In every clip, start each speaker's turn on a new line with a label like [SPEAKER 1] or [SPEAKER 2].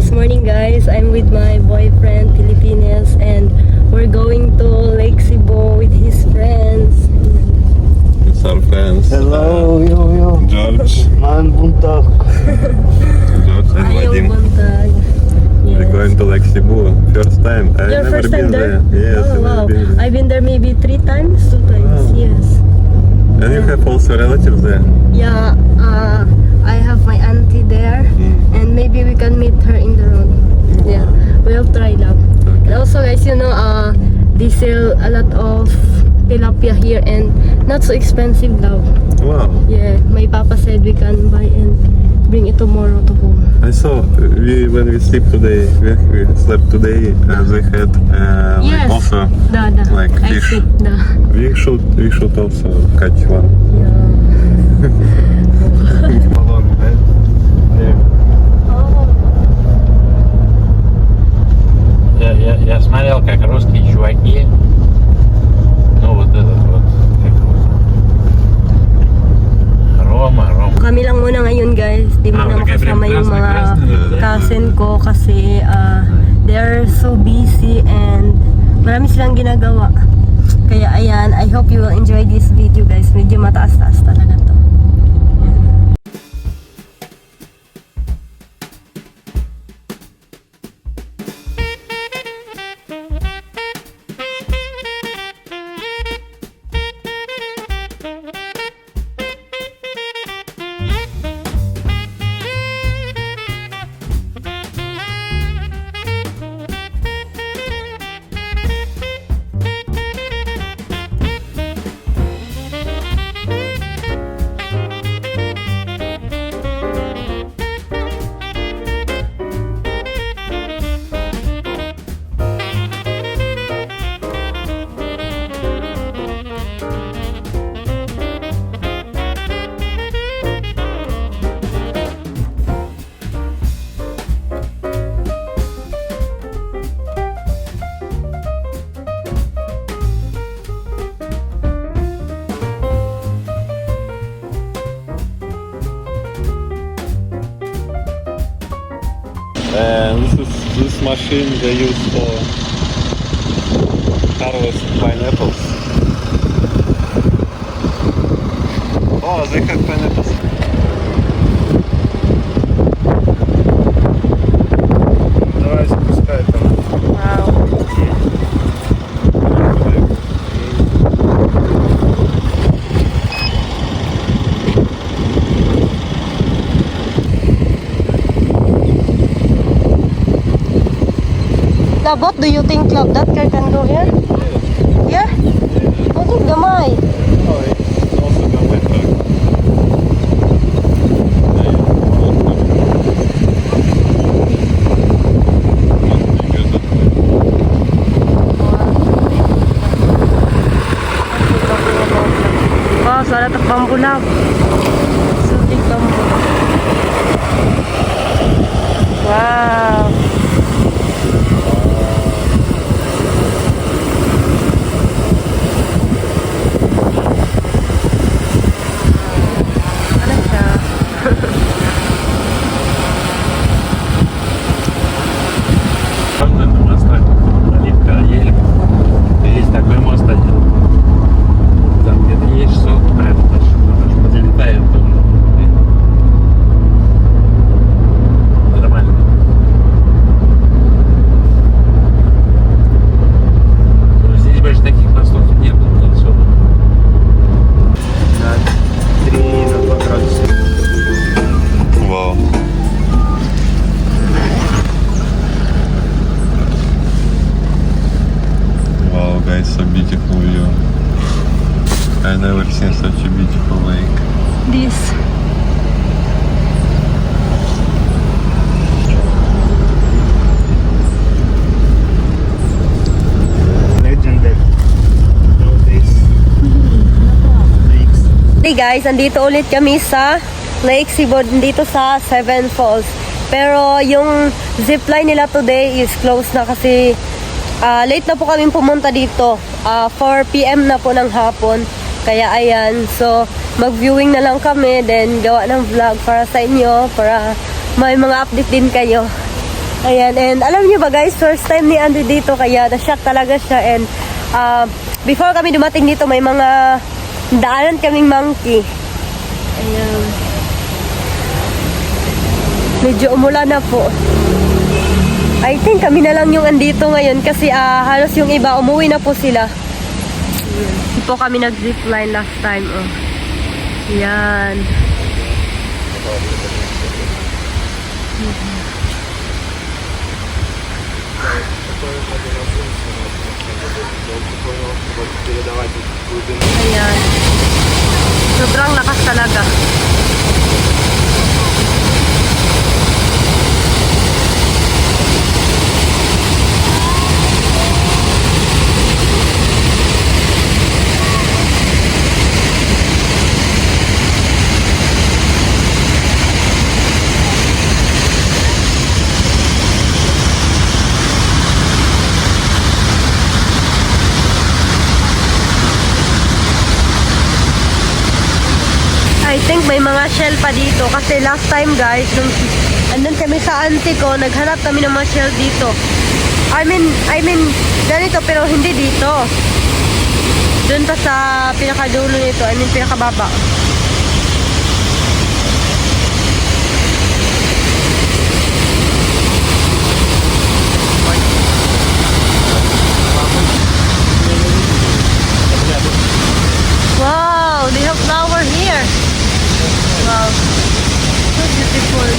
[SPEAKER 1] this morning, guys. I'm with my boyfriend, Filipinas, and we're going to Lake Cebu with his friends.
[SPEAKER 2] It's our friends.
[SPEAKER 3] Hello, yo.
[SPEAKER 2] George.
[SPEAKER 3] Man buntag.
[SPEAKER 2] George and
[SPEAKER 1] Ayong
[SPEAKER 2] Vadim.
[SPEAKER 1] buntag.
[SPEAKER 2] We're going to Lake Cebu. First time. I've
[SPEAKER 1] Your
[SPEAKER 2] never
[SPEAKER 1] first
[SPEAKER 2] been
[SPEAKER 1] time there?
[SPEAKER 2] Yes,
[SPEAKER 1] Oh,
[SPEAKER 2] I've
[SPEAKER 1] wow.
[SPEAKER 2] never been there.
[SPEAKER 1] I've been there maybe 3 times, 2 times.
[SPEAKER 2] Wow.
[SPEAKER 1] Yes.
[SPEAKER 2] And you have also relatives there?
[SPEAKER 1] Yeah, I have my auntie there, and maybe we can meet her in the road. Yeah, we'll try now. And also, guys, you know, they sell a lot of tilapia here and not so expensive now.
[SPEAKER 2] Wow.
[SPEAKER 1] Yeah, my papa said we can buy and bring it tomorrow to home.
[SPEAKER 2] I saw when we slept today, we slept today, they had
[SPEAKER 1] Yes.
[SPEAKER 2] like also
[SPEAKER 1] Da.
[SPEAKER 2] like
[SPEAKER 1] I
[SPEAKER 2] fish.
[SPEAKER 1] see. Da.
[SPEAKER 2] We should also catch one.
[SPEAKER 1] Yeah.
[SPEAKER 3] Along that. There.
[SPEAKER 1] Oh.
[SPEAKER 4] Я смотрел, как русские чуваки, ну вот этот вот, как его, Рома.
[SPEAKER 1] Kami lang muna ngayon, guys. Di mo na makasama yung mga cousin ko kasi they're so busy and marami silang ginagawa. Kaya ayan, I hope you will enjoy this video, guys. Medyo mataas-taas talaga to.
[SPEAKER 2] And this machine they use for harvest pineapples. Oh, they have pineapples.
[SPEAKER 3] Давай спускай там.
[SPEAKER 1] Labot, do you think that car can go here? Yeah? I think gamay.
[SPEAKER 2] Oh, it's also got my truck.
[SPEAKER 1] Wow, suara tak bambu lang. Sutik bambu. Wow. Ano siya?
[SPEAKER 4] На этом мостах Оливка еле. Есть такой мост один. Там где-то есть что-то, прям даже подлетает тоже. Нормально. Но здесь больше таких мостов не было не особо.
[SPEAKER 3] На 3 на 2 градуса.
[SPEAKER 2] Wow. Wow, guys, so beautiful view. I never seen such a beautiful lake.
[SPEAKER 1] This.
[SPEAKER 3] Legendary. Nowadays. Lakes.
[SPEAKER 1] Hey guys, andito ulit kami sa Lake Cebu, dito sa Seven Falls. Pero yung zipline nila today is closed na kasi late na po kami pumunta dito. 4 PM na po ng hapon. Kaya ayan, so mag-viewing na lang kami, then gawa ng vlog para sa inyo, para may mga update din kayo. Ayan, and alam niyo ba guys, first time ni Andre dito, kaya na-shock talaga siya. And before kami dumating dito, may mga daanan kaming monkey. Ayan. Medyo umulan na po. I think kami na lang yung andito ngayon kasi halos yung iba, umuwi na po sila. Ayan. Hindi po kami nag-zipline last time. Oh. Ayan. Ayan. Sobrang lakas talaga. I think may mga shell pa dito kasi last time guys, nung andun kami sa auntie ko, naghanap kami ng mga shell dito. I mean, ganito pero hindi dito. Doon pa sa pinakadulo nito, I mean pinakababa. Wow, they have flower here. Wow, so beautiful.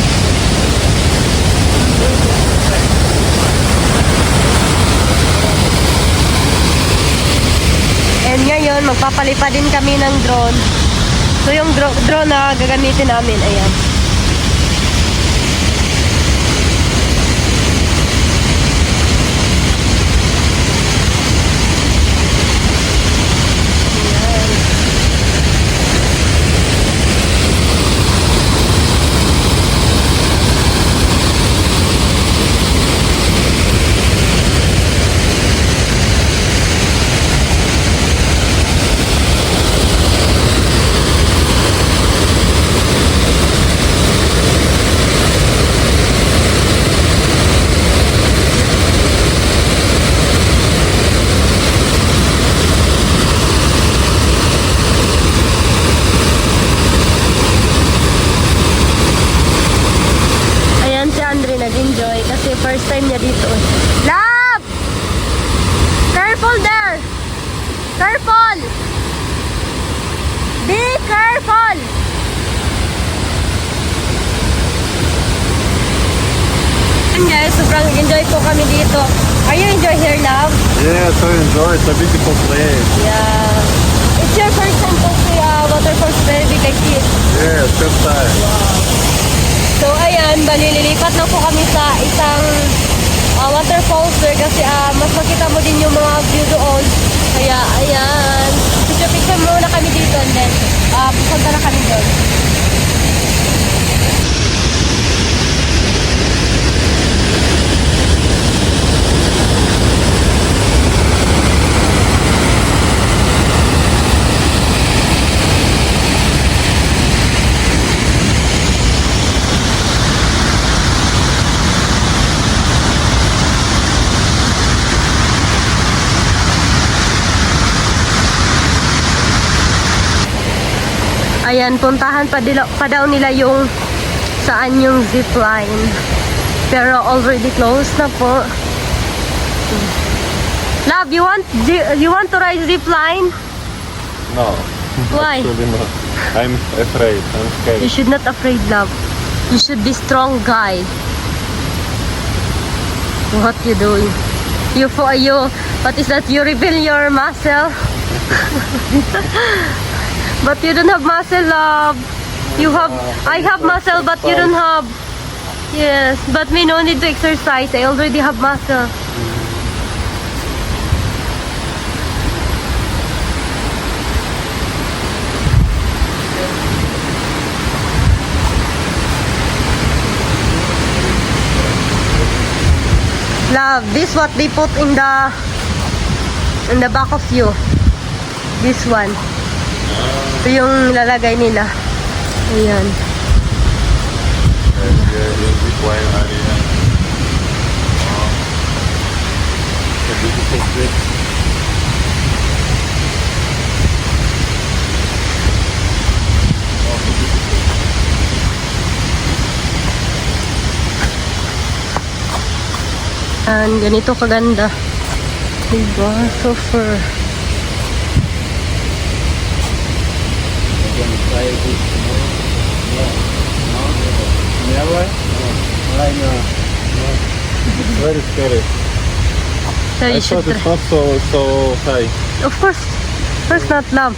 [SPEAKER 1] And ngayon, magpapalipad din kami ng drone. So yung drone na gagamitin namin, ayan. Nag-enjoy kasi first time niya dito. Love! Careful there! Careful! Be careful! And guys, sobrang enjoy po kami dito. Are you enjoy here, Love?
[SPEAKER 2] Yeah, so enjoy. It's a beautiful place.
[SPEAKER 1] Yeah. It's your first time to see waterfalls very big like this.
[SPEAKER 2] Yeah, first time.
[SPEAKER 1] So ayan, balililipat na po kami sa isang waterfalls there kasi mas makita mo din yung mga view doon. Kaya ayan, picture muna kami dito and then pupunta na kami doon. Ayan, puntahan pa daw nila yung saan yung zipline. Pero already closed na po. Love, you want to ride zipline?
[SPEAKER 2] No.
[SPEAKER 1] Why?
[SPEAKER 2] Actually not. I'm afraid. I'm scared.
[SPEAKER 1] You should not afraid, Love. You should be strong guy. What you doing? What is that? You reveal your muscle? But you don't have muscle, Love. I have muscle, but you don't have. Yes, but me no need to exercise. I already have muscle. Love, this what they put in the back of you. This one. Ito yung lalagay nila. Ayan.
[SPEAKER 2] Zipline area.
[SPEAKER 1] And ganito kaganda. Diba? So far.
[SPEAKER 3] Never? I know. Very scary.
[SPEAKER 1] So
[SPEAKER 3] I
[SPEAKER 1] you should
[SPEAKER 3] thought it's
[SPEAKER 1] try.
[SPEAKER 3] not so high.
[SPEAKER 1] Of course. First not love.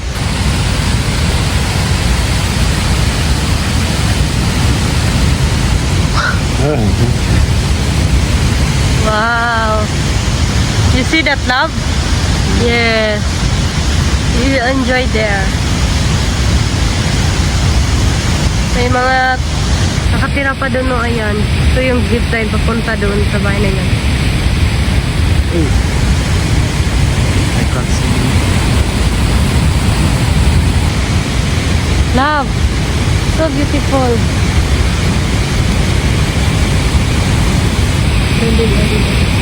[SPEAKER 1] Wow. You see that love? Yes. You enjoy there. May mga nakatira pa doon, no, ayan. Ito yung zip line papunta doon sa bahay na yan.
[SPEAKER 3] I can't see.
[SPEAKER 1] Love. So beautiful. Really, really.